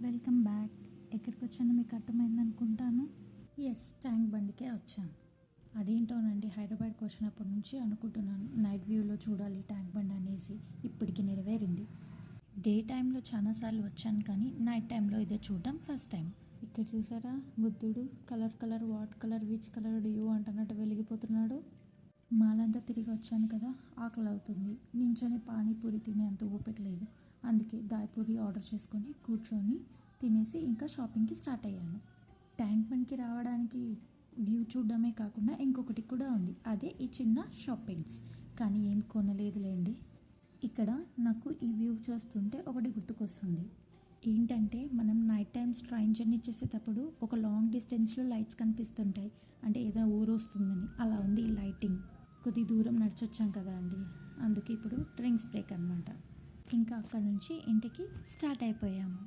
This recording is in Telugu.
Welcome back. ఎక్కడికి వచ్చానో మీకు అర్థమైంది అనుకుంటాను. ఎస్, ట్యాంక్ బండికే వచ్చాను. అదేంటోనండి, హైదరాబాద్కి వచ్చినప్పటి నుంచి అనుకుంటున్నాను నైట్ వ్యూలో చూడాలి ట్యాంక్ బండ్ అనేసి. ఇప్పటికి నెరవేరింది. డే టైంలో చాలాసార్లు వచ్చాను కానీ నైట్ టైంలో ఇదే చూడటం ఫస్ట్ టైం. ఇక్కడ చూసారా, బుద్ధుడు colour what colour which colour do you అంటున్నట్టు వెలిగిపోతున్నాడు. మాలంతా తిరిగి వచ్చాను కదా, ఆకలి అవుతుంది. నించొని పానీపూరి తినే అంత ఓపిక లేదు. అందుకే దాయిపూరి ఆర్డర్ చేసుకొని కూర్చొని తినేసి ఇంకా షాపింగ్కి స్టార్ట్ అయ్యాను. ట్యాంక్ బండ్కి రావడానికి వ్యూ చూడడమే కాకుండా ఇంకొకటి కూడా ఉంది, అదే ఈ చిన్న షాపింగ్స్. కానీ ఏం కొనలేదులేండి. ఇక్కడ నాకు ఈ వ్యూ చూస్తుంటే ఒకటి గుర్తుకొస్తుంది. ఏంటంటే, మనం నైట్ టైమ్స్ ట్రైన్ జర్నీ చేసేటప్పుడు ఒక లాంగ్ డిస్టెన్స్లో లైట్స్ కనిపిస్తుంటాయి, అంటే ఏదైనా ఊరు వస్తుందని. అలా ఉంది ఈ లైటింగ్. కొద్ది దూరం నడిచొచ్చాం కదా అండి, అందుకే ఇప్పుడు డ్రింక్స్ బ్రేక్ అనమాట. ఇంకా అక్కడ నుంచి ఇంటికి స్టార్ట్ అయిపోయాము.